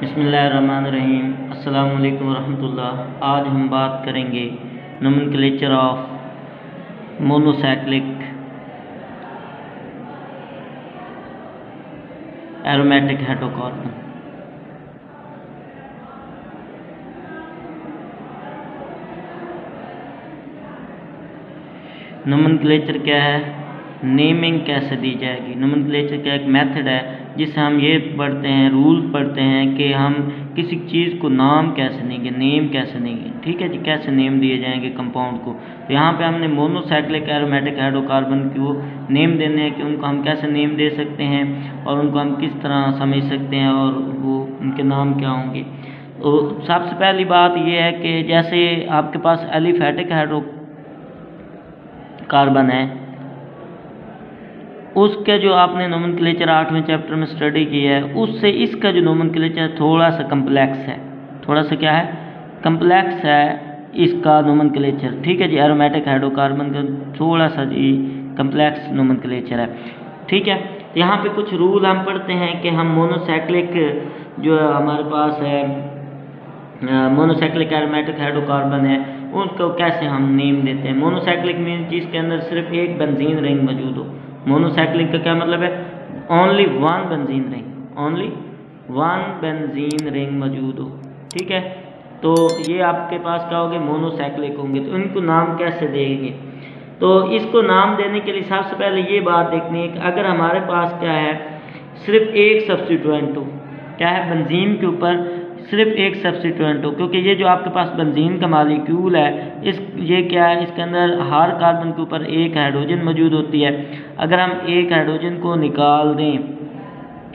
बिस्मिल्लाहिर्रहमानिर्रहीम। अस्सलामु अलैकुम वरहमतुल्लाह। आज हम बात करेंगे nomenclature of monocyclic aromatic hydrocarbon. Nomenclature क्या है, नेमिंग कैसे दी जाएगी। नोमेनक्लेचर का एक मेथड है जिससे हम ये पढ़ते हैं, रूल पढ़ते हैं कि हम किसी चीज़ को नाम कैसे देंगे, नेम कैसे देंगे। ठीक है जी, कैसे नेम दिए जाएंगे कंपाउंड को। तो यहाँ पे हमने मोनोसाइक्लिक एरोमेटिक हाइड्रोकार्बन को नेम देने हैं कि उनको हम कैसे नेम दे सकते हैं और उनको हम किस तरह समझ सकते हैं और वो उनके नाम क्या होंगे। तो सबसे पहली बात ये है कि जैसे आपके पास एलिफेटिक हाइड्रोकार्बन है, उसके जो आपने नोमेनक्लेचर 8वें चैप्टर में स्टडी किया है, उससे इसका जो नोमेनक्लेचर थोड़ा सा कम्प्लेक्स है। थोड़ा सा क्या है, कम्प्लेक्स है इसका नोमेनक्लेचर। ठीक है जी, एरोमेटिक हाइड्रोकार्बन का थोड़ा सा जी कम्प्लेक्स नोमेनक्लेचर है। ठीक है, यहाँ पे कुछ रूल हम पढ़ते हैं कि हम मोनोसाइक्लिक जो हमारे पास है मोनोसाइक्लिक एरोमेटिक हाइड्रोकार्बन है, उसको कैसे हम नेम देते हैं। मोनोसाइक्लिक मीन जिसके अंदर सिर्फ एक बेंजीन रिंग मौजूद हो। मोनोसाइक्लिक का क्या मतलब है, only one benzene ring, only one benzene ring मौजूद हो। ठीक है, तो ये आपके पास क्या होंगे, मोनोसाइक्लिक होंगे। तो इनको नाम कैसे देंगे, तो इसको नाम देने के लिए सबसे पहले ये बात देखनी है कि अगर हमारे पास क्या है, सिर्फ एक सब्स्टिट्यूएंट हो, क्या है, बेंजीन के ऊपर सिर्फ एक सब्स्टिट्यूएंट हो, क्योंकि ये जो आपके पास बेंजीन का मालिक्यूल है, ये क्या है, इसके अंदर हर कार्बन के ऊपर एक हाइड्रोजन मौजूद होती है। अगर हम एक हाइड्रोजन को निकाल दें,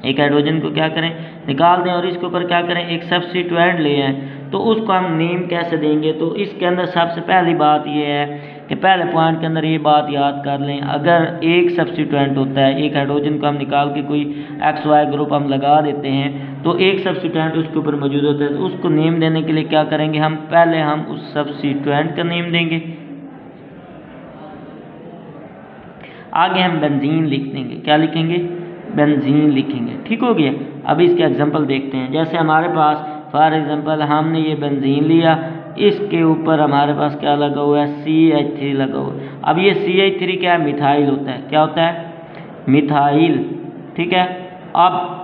एक हाइड्रोजन को क्या करें, निकाल दें और इसके ऊपर क्या करें, एक सब्स्टिट्यूएंट ले आएं, तो उसको हम नेम कैसे देंगे। तो इसके अंदर सबसे पहली बात ये है कि पहले पॉइंट के अंदर ये बात याद कर लें, अगर एक सब्स्टिट्यूएंट होता है, एक हाइड्रोजन को हम निकाल के कोई XY ग्रुप हम लगा देते हैं, तो एक सब्स्टिट्यूएंट उसके ऊपर मौजूद होता है। तो उसको नेम देने के लिए क्या करेंगे, हम पहले हम उस सब्स्टिट्यूएंट का नेम देंगे, आगे हम बेंजीन लिख देंगे। क्या लिखेंगे, बेंजीन लिखेंगे। ठीक हो गया। अब इसके एग्जांपल देखते हैं। जैसे हमारे पास फॉर एग्जांपल हमने ये बेंजीन लिया, इसके ऊपर हमारे पास क्या लगा हुआ है, CH3 लगा हुआ है। अब ये CH3 क्या है, मिथाइल होता है। क्या होता है, मिथाइल। ठीक है, अब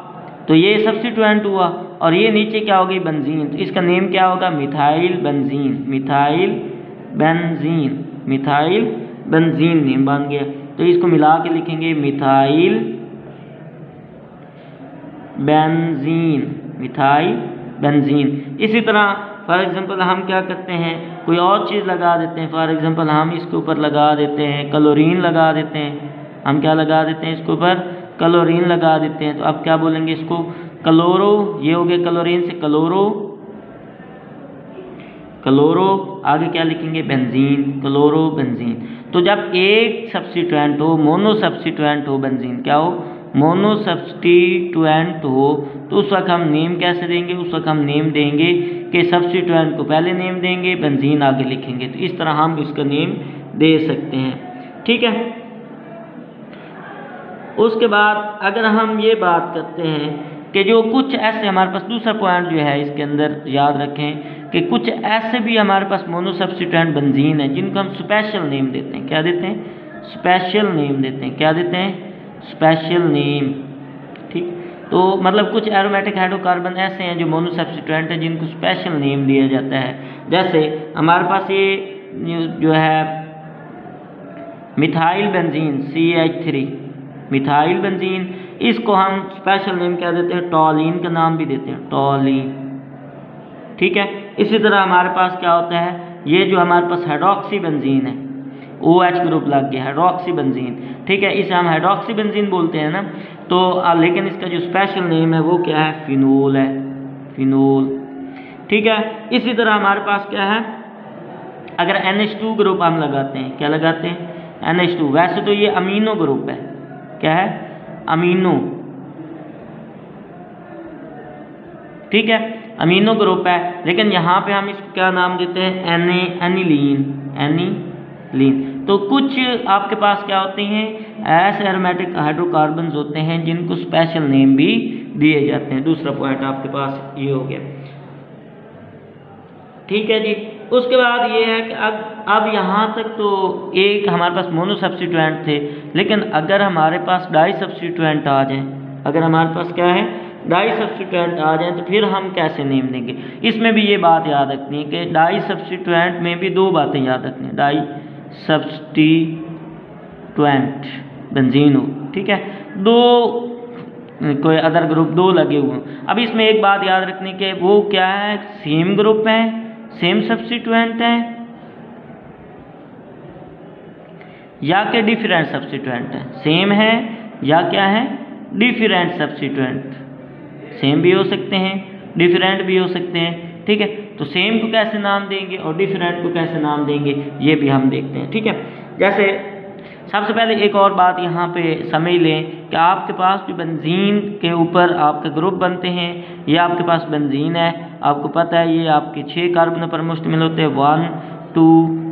तो ये सब्स्टिट्यूएंट हुआ और ये नीचे क्या होगी, बेंजीन। तो इसका नेम क्या होगा, methyl benzene, methyl benzene, methyl benzene name बन गया। तो इसको मिला के लिखेंगे मिथाइल बेंजीन, मिथाइल बेंजीन। इसी तरह फॉर एग्जांपल हम क्या करते हैं, कोई और चीज़ लगा देते हैं। फॉर एग्जांपल हम इसके ऊपर लगा देते हैं क्लोरीन लगा देते हैं। हम क्या लगा देते हैं, इसके ऊपर क्लोरीन लगा देते हैं। तो अब क्या बोलेंगे इसको, क्लोरो, ये हो गया क्लोरीन से क्लोरो, क्लोरो, आगे क्या लिखेंगे, बेंजीन, क्लोरो बेंजीन। तो जब एक सब्स्टिट्यूएंट हो, मोनो सब्स्टिट्यूएंट हो, बेंजीन क्या हो, मोनो सब्स्टिट्यूएंट हो, तो उस वक्त हम नेम कैसे देंगे, उस वक्त हम नेम देंगे कि सब्स्टिट्यूएंट को पहले नेम देंगे, बेंजीन आगे लिखेंगे। तो इस तरह हम इसका नेम दे सकते हैं। ठीक है, उसके बाद अगर हम ये बात करते हैं कि जो कुछ ऐसे हमारे पास दूसरा पॉइंट जो है इसके अंदर याद रखें कि कुछ ऐसे भी हमारे पास मोनो सब्स्टिट्यूएंट बेंजीन है जिनको हम स्पेशल नेम देते हैं। क्या देते हैं, स्पेशल नेम देते हैं। क्या देते हैं, स्पेशल नेम। ठीक, तो मतलब कुछ एरोमेटिक हाइड्रोकार्बन ऐसे हैं जो मोनो सब्स्टिट्यूएंट है जिनको स्पेशल नेम दिया जाता है। जैसे हमारे पास ये जो है methyl benzene CH3, methyl benzene, इसको हम स्पेशल नेम क्या देते हैं, टॉलीन का नाम भी देते हैं, टॉलीन। ठीक है, इसी तरह हमारे पास क्या होता है, ये जो हमारे पास हाइड्रोक्सी बेंजीन है, OH ग्रुप लग गया, हाइड्रोक्सी बेंजीन। ठीक है, इसे हम हाइड्रोक्सी बेंजीन बोलते हैं ना। तो लेकिन इसका जो स्पेशल नेम है वो क्या है, फिनोल है, फिनोल। ठीक है, इसी तरह हमारे पास क्या है, अगर NH2 ग्रुप हम लगाते हैं, क्या लगाते हैं, NH2। वैसे तो ये अमीनो ग्रुप है, क्या है, अमीनो। ठीक है, अमीनो ग्रुप है, लेकिन यहाँ पे हम इसको क्या नाम देते हैं, एनिलीन, लीन। तो कुछ आपके पास क्या होते हैं, ऐसे एरोमेटिक हाइड्रोकार्बन होते हैं जिनको स्पेशल नेम भी दिए जाते हैं। दूसरा पॉइंट आपके पास ये हो गया, ठीक है जी। उसके बाद ये है कि अब यहाँ तक तो एक हमारे पास मोनो सब्स्टिट्यूएंट थे, लेकिन अगर हमारे पास डाई सब्स्टिट्यूएंट आ जाए, अगर हमारे पास क्या है, डाई सब्स्टिट्यूएंट आ जाए, तो फिर हम कैसे नेम देंगे। इसमें भी ये बात याद रखनी है कि डाई सब्स्टिट्यूएंट में भी दो बातें याद रखनी है। डाई सब्स्टिट्यूएंट बेंजीन हो, ठीक है, दो कोई अदर ग्रुप दो लगे हुए। अब इसमें एक बात याद रखनी कि वो क्या है, सेम ग्रुप है, सेम सब्स्टिट्यूएंट है, या कि डिफरेंट सब्स्टिट्यूएंट है। सेम है या क्या है, डिफरेंट सब्स्टिट्यूएंट। सेम भी हो सकते हैं, डिफरेंट भी हो सकते हैं, ठीक है। तो सेम को कैसे नाम देंगे और डिफरेंट को कैसे नाम देंगे, ये भी हम देखते हैं, ठीक है। जैसे सबसे पहले एक और बात यहाँ पे समझ लें कि आपके पास जो बेंजीन के ऊपर आपके ग्रुप बनते हैं, ये आपके पास बेंजीन है, आपको पता है ये आपके 6 कार्बन पर मुश्तमिल होते हैं, 1 2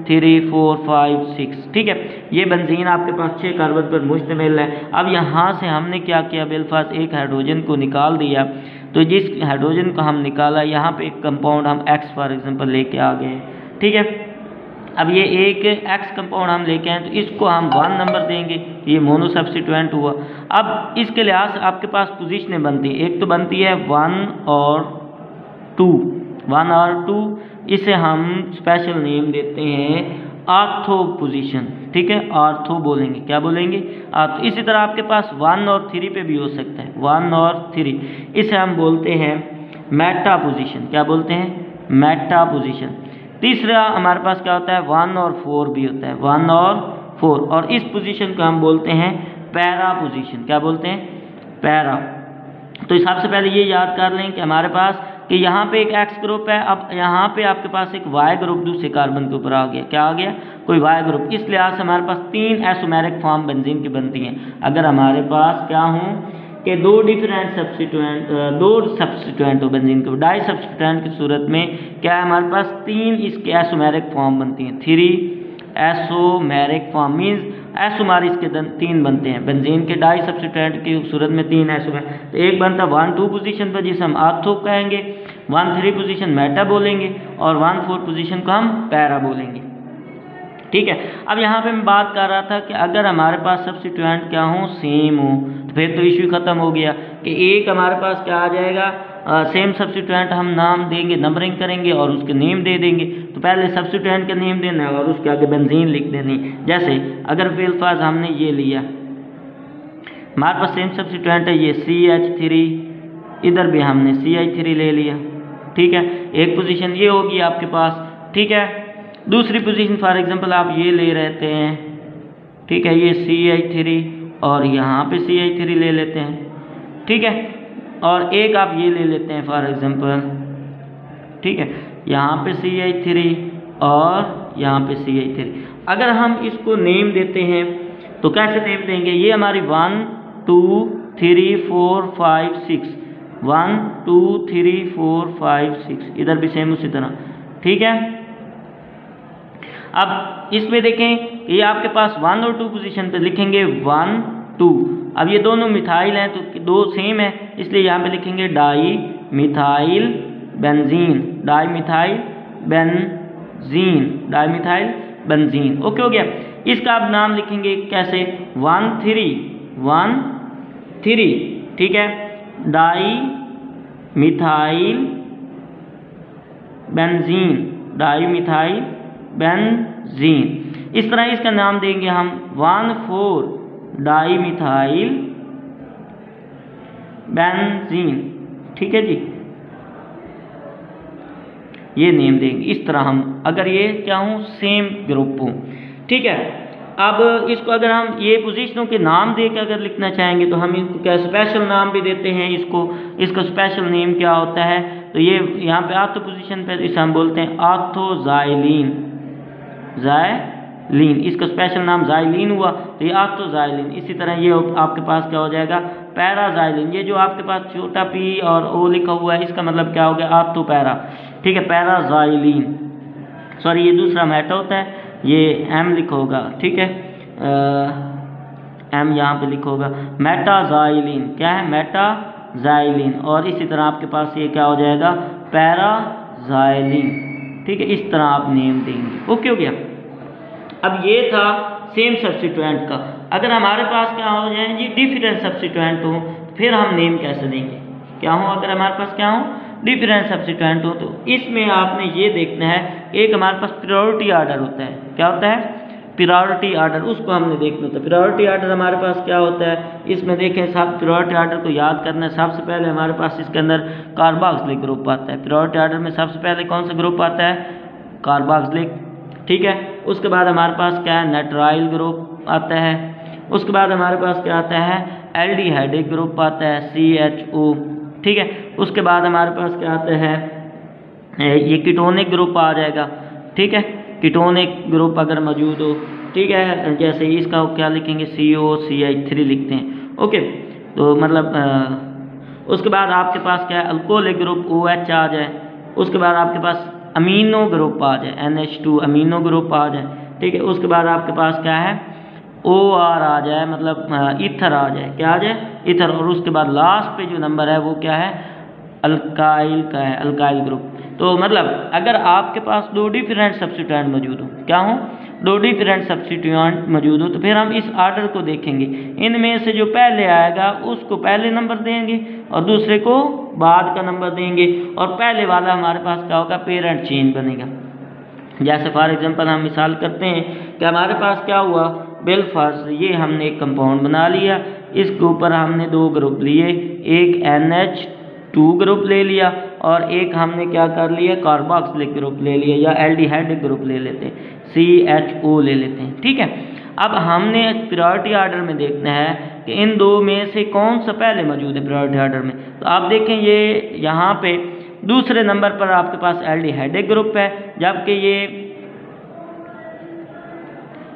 3 4 5 6, ठीक है। ये बेंजीन आपके पास 6 कार्बन पर मुश्तमिल है। अब यहाँ से हमने क्या किया, बिलफास एक हाइड्रोजन को निकाल दिया। तो जिस हाइड्रोजन को हम निकाला, यहाँ पे एक कंपाउंड हम एक्स फॉर एग्जाम्पल लेके आ गए, ठीक है। अब ये एक एक्स कंपाउंड हम लेके आए, तो इसको हम 1 नंबर देंगे, ये मोनो सब्स्टिट्यूएंट हुआ। अब इसके लिहाज से आपके पास पोजीशनें बनती हैं, एक तो बनती है 1 और 2, 1 और 2, इसे हम स्पेशल नेम देते हैं आर्थो पोजीशन, ठीक है, आर्थो बोलेंगे, क्या बोलेंगे, आर्थो। इसी तरह आपके पास 1 और 3 पे भी हो सकता है, 1 और 3, इसे हम बोलते हैं मेटा पोजीशन, क्या बोलते हैं, मेटा पोजीशन। तीसरा हमारे पास क्या होता है, 1 और 4 भी होता है, 1 और 4, और इस पोजीशन को हम बोलते हैं पैरा पोजीशन, क्या बोलते हैं, पैरा। तो सबसे पहले ये याद कर लें कि हमारे पास कि यहाँ पे एक एक्स ग्रुप है, अब यहाँ पे आपके पास एक वाई ग्रुप दूसरे कार्बन के ऊपर आ गया, क्या आ गया, कोई वाई ग्रुप। इस लिहाज से हमारे पास 3 आइसोमेरिक फॉर्म बेंजीन की बनती हैं। अगर हमारे पास क्या हों कि दो डिफरेंट सब्स्टिट्यूएंट, दो सब्स्टिट्यूएंट हो बेंजीन के, डाई सब्स्टिट्यूएंट की सूरत में क्या है, हमारे पास 3 इसके आइसोमेरिक फॉर्म बनती हैं, 3 आइसोमेरिक फॉर्म मीन्स आइसोमर इसके 3 बनते हैं। बेंजीन के डाई सब्स्टिट्यूएंट की सूरत में 3 आइसोमर, तो एक बनता है 1 2 पोजीशन पर जिसे हम आर्थो कहेंगे, 1 3 पोजीशन मेटा बोलेंगे, और 1 4 पोजीशन को हम पैरा बोलेंगे, ठीक है। अब यहाँ पे मैं बात कर रहा था कि अगर हमारे पास सब्स्टिट्यूएंट क्या हो, सेम हो, तो फिर तो इश्यू खत्म हो गया कि एक हमारे पास क्या आ जाएगा, सेम सब्स्टिट्यूएंट हम नाम देंगे, नंबरिंग करेंगे और उसके नेम दे देंगे। तो पहले सब्स्टिट्यूएंट का नेम देना है और उसके आगे बेंजीन लिख देनी। जैसे अगर बिलफाज हमने ये लिया, हमारे पास सेम सब्स्टिट्यूएंट है, ये CH3, इधर भी हमने CH3 ले लिया, ठीक है। एक पोजीशन ये होगी आपके पास, ठीक है। दूसरी पोजीशन फॉर एग्जांपल आप ये ले रहते हैं, ठीक है, ये CH3 और यहाँ पे CH3 ले लेते हैं, ठीक है, और एक आप ये ले लेते हैं फॉर एग्जांपल, ठीक है, यहाँ पे CH3 और यहाँ पे CH3। अगर हम इसको नेम देते हैं तो कैसे नेम देंगे, ये हमारी 1 2 3 4 5 6, 1 2 3 4 5 6, इधर भी सेम उसी तरह, ठीक है। अब इसमें देखें ये आपके पास 1 और 2 पोजीशन पे लिखेंगे 1 2। अब ये दोनों मिथाइल हैं तो दो सेम है, इसलिए यहाँ पे लिखेंगे di methyl benzene, di methyl benzene, di methyl benzene, okay हो गया। इसका आप नाम लिखेंगे कैसे, 1 3, ठीक है, di methyl benzene, di methyl benzene. इस तरह इसका नाम देंगे हम 1 4 डाई मिथाइल बेंजीन, ठीक है जी, ये नेम देंगे इस तरह हम, अगर ये क्या हो, सेम ग्रुप हो, ठीक है। अब इसको अगर हम ये पोजीशनों के नाम दे के अगर लिखना चाहेंगे तो हम इसको क्या स्पेशल नाम भी देते हैं, इसका स्पेशल नेम क्या होता है, तो ये यहाँ पे आर्थो पोजीशन पे इसे हम बोलते हैं आर्थोजाइलिन, जाइलिन, इसका स्पेशल नाम जाइलिन हुआ, तो ये आर्थोजाइलिन। इसी तरह ये आपके पास क्या हो जाएगा, पैराजाइलिन। ये जो आपके पास छोटा p और o लिखा हुआ है, इसका मतलब क्या हो गया, आर्थो पैरा, ठीक है, पैराजाइलिन। सॉरी ये दूसरा मेटा होता है, ये एम लिखोगा, ठीक है, एम यहाँ पे लिखोगा। मेटाजाइलिन क्या है, मेटाजाइलिन। और इसी तरह आपके पास ये क्या हो जाएगा, पैराजाइलिन, ठीक है। इस तरह आप नेम देंगे। ओके हो गया। अब ये था सेम सब्स्टिट्यूएंट का। अगर हमारे पास क्या हो जाए जी, डिफरेंट सब्स्टिट्यूएंट हो, फिर हम नेम कैसे देंगे, क्या हो, अगर हमारे पास क्या हो, डिफरेंट सब्स्टिट्यूएंट हो, तो इसमें आपने ये देखना है, एक हमारे पास प्रायोरिटी ऑर्डर होता है। क्या होता है, प्रायोरिटी ऑर्डर, उसको हमने देखना होता है। प्रायोरिटी ऑर्डर हमारे पास क्या होता है, इसमें देखें सब प्रायोरिटी ऑर्डर को याद करना है। सबसे पहले हमारे पास इसके अंदर कार्बोक्सिलिक ग्रुप आता है। प्रायोरिटी ऑर्डर में सबसे पहले कौन सा ग्रुप आता है, कार्बोक्सिलिक, ठीक है। उसके बाद हमारे पास क्या है, नाइट्राइल ग्रुप आता है। उसके बाद हमारे पास क्या आता है, एल्डिहाइडिक ग्रुप आता है, CHO, ठीक है। उसके बाद हमारे पास क्या आता है, ये कीटोनिक ग्रुप आ जाएगा, ठीक है। कीटोनिक ग्रुप अगर मौजूद हो, ठीक है, जैसे इसका क्या लिखेंगे, COCH3 लिखते हैं। ओके, तो मतलब उसके बाद आपके पास क्या है, अल्कोहलिक ग्रुप OH आ जाए। उसके बाद आपके पास अमीनो ग्रुप आ जाए, NH2 अमीनो ग्रुप आ जाए, ठीक है। उसके बाद आपके पास क्या है, OR आ जाए, मतलब ईथर आ जाए, क्या आ जाए, ईथर। और उसके बाद लास्ट पे जो नंबर है वो क्या है, अल्काइल का है, अल्काइल ग्रुप। तो मतलब अगर आपके पास दो डिफरेंट सब्स्टिट्यूएंट मौजूद हो, क्या हो, दो डिफरेंट सब्स्टिट्यूएंट मौजूद हो, तो फिर हम इस ऑर्डर को देखेंगे। इनमें से जो पहले आएगा उसको पहले नंबर देंगे और दूसरे को बाद का नंबर देंगे। और पहले वाला हमारे पास क्या होगा, पेरेंट चेन बनेगा। जैसे फॉर एग्जांपल हम मिसाल करते हैं कि हमारे पास क्या हुआ, बेल्फास्ट, ये हमने एक कंपाउंड बना लिया, इसके ऊपर हमने दो ग्रुप लिए, एक NH2 ग्रुप ले लिया और एक हमने क्या कर लिया, कार्बोक्सिलिक ग्रुप ले लिया, या एल्डिहाइडिक ग्रुप ले लेते हैं, CHO ले लेते हैं, ठीक है। अब हमने प्रायोरिटी ऑर्डर में देखना है कि इन दो में से कौन सा पहले मौजूद है प्रायोरिटी ऑर्डर में। तो आप देखें ये यहाँ पे दूसरे नंबर पर आपके पास एल्डिहाइडिक ग्रुप है, जबकि ये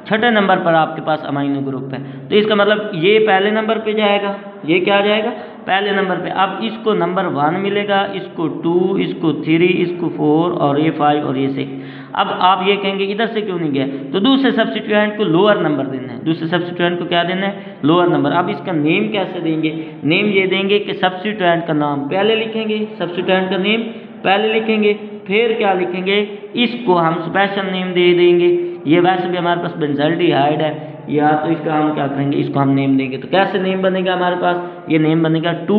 छठे नंबर पर आपके पास अमीनो ग्रुप है। तो इसका मतलब ये पहले नंबर पे जाएगा, ये क्या जाएगा, पहले नंबर पे। अब इसको नंबर 1 मिलेगा, इसको 2, इसको 3, इसको 4 और ये 5 और ये 6। अब आप ये कहेंगे इधर से क्यों नहीं गया, तो दूसरे सब्स्टिट्यूएंट को लोअर नंबर देना है, दूसरे सब्स्टिट्यूएंट को क्या देना है, लोअर नंबर। अब इसका नेम कैसे देंगे, नेम ये देंगे कि सब्स्टिट्यूएंट का नाम पहले लिखेंगे, सब्स्टिट्यूएंट का नेम पहले लिखेंगे, फिर क्या लिखेंगे, इसको हम स्पेशल नेम दे देंगे। ये वैसे भी हमारे पास बेंजल्डिहाइड है, या तो इसका हम क्या करेंगे, इसको हम नेम देंगे। तो कैसे नेम बनेगा हमारे पास, ये नेम बनेगा 2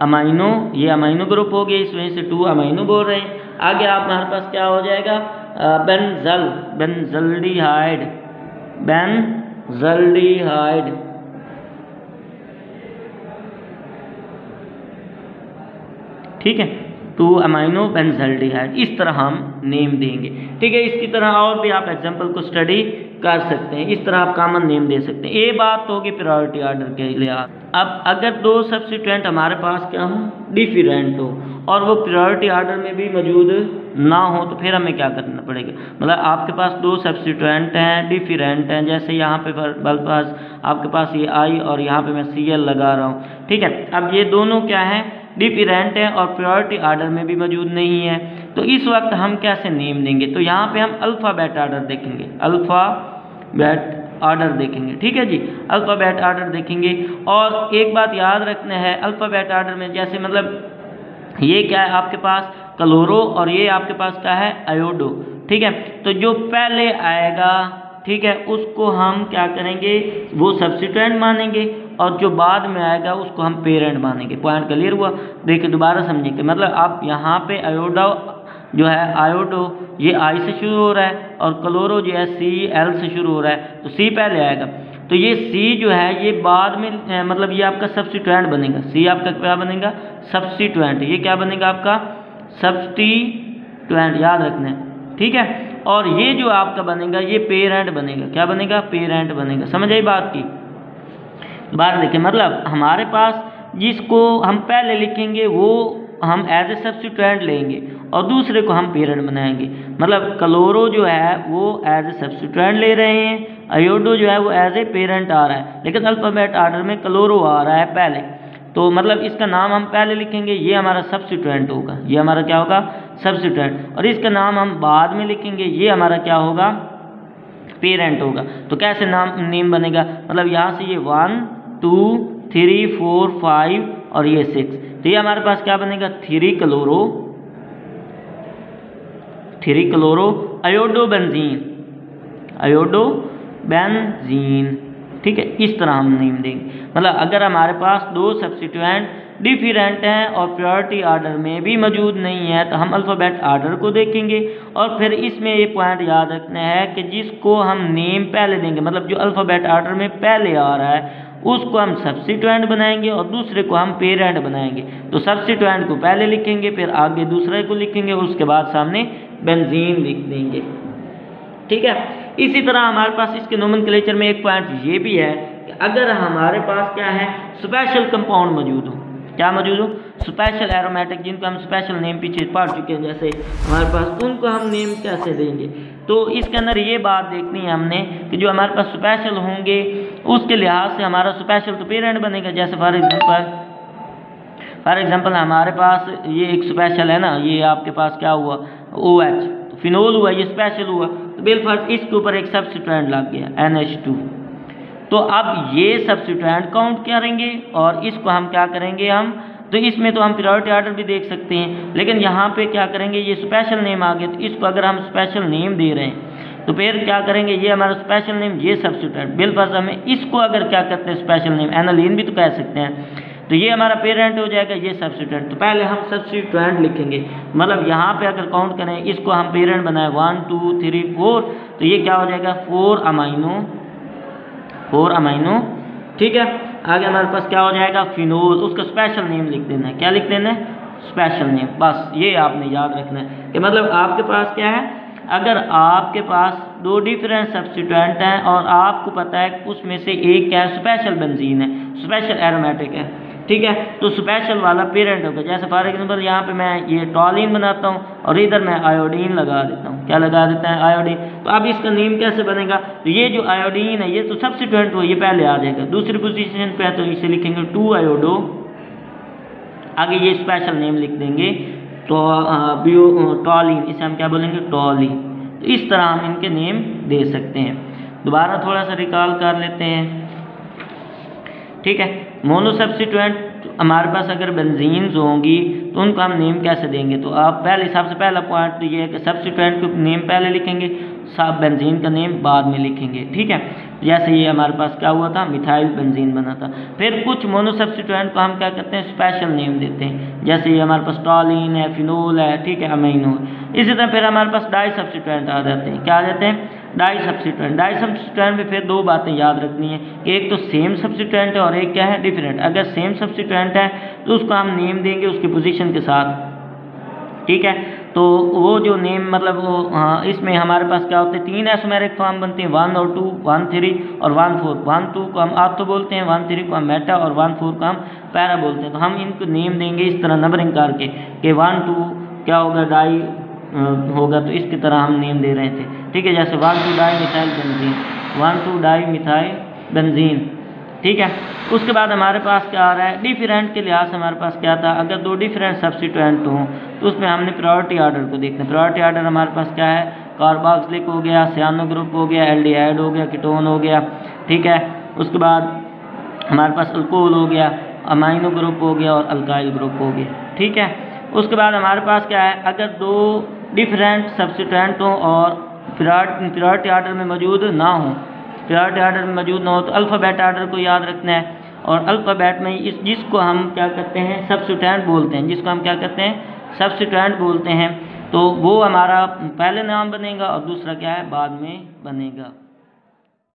अमीनो, ये अमीनो ग्रुप हो गया, इस वजह से 2 अमीनो बोल रहे हैं। आगे आप हमारे पास क्या हो जाएगा, बेंजल्डिहाइड, ठीक है, 2 अमीनो बेंजल्डिहाइड, इस तरह हम नेम देंगे, ठीक है। इसकी तरह और भी आप एग्जांपल को स्टडी कर सकते हैं, इस तरह आप कॉमन नेम दे सकते हैं। ये बात होगी प्रायोरिटी ऑर्डर के लिए। अब अगर दो सब्स्टिट्यूएंट हमारे पास क्या हो, डिफरेंट हो, और वो प्रायोरिटी ऑर्डर में भी मौजूद ना हो, तो फिर हमें क्या करना पड़ेगा, मतलब आपके पास दो सब्स्टिट्यूएंट हैं, डिफरेंट हैं, जैसे यहाँ पे बल्फाज आपके पास ये I और यहाँ पे मैं Cl लगा रहा हूँ, ठीक है। अब ये दोनों क्या हैं, डिफरेंट हैं और प्रायोरिटी ऑर्डर में भी मौजूद नहीं है। तो इस वक्त हम कैसे नेम देंगे, तो यहाँ पे हम अल्फ़ाबेट ऑर्डर देखेंगे, अल्फ़ाबेट ऑर्डर देखेंगे, ठीक है जी, अल्फ़ाबेट ऑर्डर देखेंगे। और एक बात याद रखना है, अल्फ़ाबेट ऑर्डर में जैसे मतलब ये क्या है आपके पास क्लोरो और ये आपके पास क्या है आयोडो, ठीक है। तो जो पहले आएगा, ठीक है, उसको हम क्या करेंगे, वो सब्स्टिट्यूएंट मानेंगे, और जो बाद में आएगा उसको हम पेरेंट मानेंगे। पॉइंट क्लियर हुआ। देखिए दोबारा समझिए कि मतलब आप यहाँ पे आयोडो जो है, आयोडो ये I से शुरू हो रहा है और क्लोरो जो है Cl से शुरू हो रहा है, तो C पहले आएगा। तो ये C जो है ये बाद में मतलब ये आपका सब्स्टिट्यूएंट बनेगा, C आपका क्या बनेगा, सब्स्टिट्यूएंट। ये क्या बनेगा आपका सब्स्टिट्यूएंट, याद रखना है, ठीक है। और ये जो आपका बनेगा ये पेरेंट बनेगा, क्या बनेगा, पेरेंट बनेगा। समझ आई बात की बात। देखिए मतलब हमारे पास जिसको हम पहले लिखेंगे वो हम एज ए सब्स्टिट्यूएंट लेंगे और दूसरे को हम पेरेंट बनाएंगे। मतलब क्लोरो जो है वो एज ए सब्स्टिट्यूएंट ले रहे हैं, आयोडो जो है वो एज ए पेरेंट आ रहा है, लेकिन अल्फ़ाबेट ऑर्डर में क्लोरो आ रहा है पहले। तो मतलब इसका नाम हम पहले लिखेंगे, ये हमारा सब्स्टिट्यूएंट होगा, ये हमारा क्या होगा, सब्स्टिट्यूएंट, और इसका नाम हम बाद में लिखेंगे, ये हमारा क्या होगा, पेरेंट होगा। तो कैसे नेम बनेगा, मतलब यहाँ से ये 1 2 3 4 5 और ये 6, तो ये हमारे पास क्या बनेगा, 3 क्लोरो आयोडोबेंजीन, ठीक है। इस तरह हम नेम देंगे। मतलब अगर हमारे पास दो सब्स्टिट्यूएंट डिफरेंट हैं और प्रायोरिटी आर्डर में भी मौजूद नहीं है तो हम अल्फ़ाबेट आर्डर को देखेंगे, और फिर इसमें ये पॉइंट याद रखना है कि जिसको हम नेम पहले देंगे, मतलब जो अल्फ़ाबेट आर्डर में पहले आ रहा है उसको हम सब्स्टिट्यूएंट बनाएंगे और दूसरे को हम पेरेंट बनाएंगे। तो सब्स्टिट्यूएंट को पहले लिखेंगे, फिर आगे दूसरे को लिखेंगे, उसके बाद सामने बेंजीन लिख देंगे, ठीक है। इसी तरह हमारे पास इसके नोमेनक्लेचर में एक पॉइंट ये भी है कि अगर हमारे पास क्या है, स्पेशल कंपाउंड मौजूद हो, क्या मौजूद हो, स्पेशल एरोमेटिक, जिनको हम स्पेशल नेम पीछे पढ़ चुके हैं जैसे हमारे पास, उनको हम नेम कैसे देंगे। तो इसके अंदर ये बात देखनी है हमने कि जो हमारे पास स्पेशल होंगे उसके लिहाज से हमारा स्पेशल तो पेरेंट बनेगा। जैसे फॉर एग्जांपल हमारे पास ये एक स्पेशल है ना, ये आपके पास क्या हुआ, OH, तो फिनोल हुआ, ये स्पेशल हुआ, तो बिलफर्ज इसके ऊपर एक सब्स्टिट्यूएंट लग गया NH2। तो अब ये सब्स्टिट्यूएंट काउंट करेंगे और इसको हम क्या करेंगे, हम तो इसमें तो हम प्रायोरिटी ऑर्डर भी देख सकते हैं, लेकिन यहाँ पे क्या करेंगे, ये स्पेशल नेम आ गए, तो इसको अगर हम स्पेशल नेम दे रहे हैं तो फिर क्या करेंगे, ये हमारा स्पेशल नेम, ये सब्स्टिट्यूएंट, बिलफर्ज हमें इसको अगर क्या कहते हैं, स्पेशल नेम, एनालिन भी तो कह सकते हैं, तो ये हमारा पेरेंट हो जाएगा, ये सब्स्टिट्यूएंट। तो पहले हम सब्स्टिट्यूएंट लिखेंगे, मतलब यहाँ पे अगर काउंट करें, इसको हम पेरेंट बनाए 1 2 3 4, तो ये क्या हो जाएगा, 4 अमाइनो, ठीक है। आगे हमारे पास क्या हो जाएगा, फिनोल, उसका स्पेशल नेम लिख देना है, क्या लिख देना है, स्पेशल नेम। बस ये आपने याद रखना है कि मतलब आपके पास क्या है, अगर आपके पास दो डिफरेंट सब्स्टिट्यूएंट हैं और आपको पता है उसमें से एक क्या है, स्पेशल बेंजीन है, स्पेशल एरोमेटिक है, ठीक है, तो स्पेशल वाला पेरेंट होगा। जैसे फॉर एग्जांपल यहाँ पे मैं ये टॉलिन बनाता हूँ और इधर मैं आयोडीन लगा देता हूँ, क्या लगा देता है, आयोडीन। तो अब इसका नेम कैसे बनेगा, तो ये जो आयोडीन है ये तो सब्स्टिट्यूएंट हो, ये पहले आ जाएगा, दूसरी पोजीशन पे है तो इसे लिखेंगे 2 आयोडो, आगे ये स्पेशल नेम लिख देंगे तो टॉलिन, इसे हम क्या बोलेंगे, टॉलिन। तो इस तरह हम इनके नेम दे सकते हैं। दोबारा थोड़ा सा रिकॉल कर लेते हैं, ठीक है। मोनो सब्स्टिट्यूएंट हमारे पास अगर बेंजीन्स होंगी तो उनको हम नेम कैसे देंगे, तो आप पहले सबसे पहला पॉइंट तो ये है कि सब्स्टिट्यूएंट को नेम पहले लिखेंगे, सब बेंजीन का नेम बाद में लिखेंगे, ठीक है। जैसे ये हमारे पास क्या हुआ था, मिथाइल बेंजीन बना था। फिर कुछ मोनो सब्स्टिट्यूएंट को हम क्या कहते हैं, स्पेशल नेम देते हैं, जैसे ये हमारे पास टॉलिन है, फिनोल है, ठीक है, अमीनो है। इसी तरह फिर हमारे पास डाई सब्स्टिट्यूएंट आ जाते हैं, क्या आ जाते हैं, डाई सब्स्टिट्यूएंट। डाई सब्स्टिट्यूएंट में फिर दो बातें याद रखनी है, एक तो सेम सब्स्टिट्यूएंट है और एक क्या है, डिफरेंट। अगर सेम सब्स्टिट्यूएंट है तो उसको हम नेम देंगे उसकी पोजीशन के साथ, ठीक है। तो वो जो नेम मतलब वो इसमें हमारे पास क्या होते हैं, 3 एसोमेरिक फॉर्म बनते हैं, 1 और 2, 1 3 और 1 4। 1 2 को हम ऑर्थो बोलते हैं, 1 3 को हम मेटा और 1 4 को हम पैरा बोलते हैं। तो हम इनको नेम देंगे इस तरह नंबरिंग करके कि 1 2 क्या होगा, डाई होगा, तो इसकी तरह हम नेम दे रहे थे, ठीक है। जैसे 1 2 di methyl benzene, 1 2 di methyl benzene, ठीक है। उसके बाद हमारे पास क्या आ रहा है, डिफरेंट के लिहाज से हमारे पास क्या था, अगर दो डिफरेंट सब्स्टिट्यूएंट हों तो उसमें हमने प्रायोरिटी ऑर्डर को देखना है। प्रायोरिटी ऑर्डर हमारे पास क्या है, कार्बोक्सिलिक हो गया, सियानो ग्रुप हो गया, एल्डिहाइड हो गया, कीटोन हो गया, ठीक है। उसके बाद हमारे पास अल्कोहल हो गया, अमाइनो ग्रुप हो गया और अल्काइल ग्रुप हो गया, ठीक है। उसके बाद हमारे पास क्या है, अगर दो डिफरेंट सब्स्टिट्यूएंट हों और प्रायोरिटी ऑर्डर में मौजूद ना हो, प्रायोरिटी ऑर्डर में मौजूद ना हो तो अल्फ़ाबेट ऑर्डर को याद रखना है। और अल्फ़ाबेट में जिसको हम क्या कहते हैं, सब्स्टिट्यूएंट बोलते हैं, जिसको हम क्या कहते हैं, सब्स्टिट्यूएंट बोलते हैं, तो वो हमारा पहले नाम बनेगा और दूसरा क्या है, बाद में बनेगा।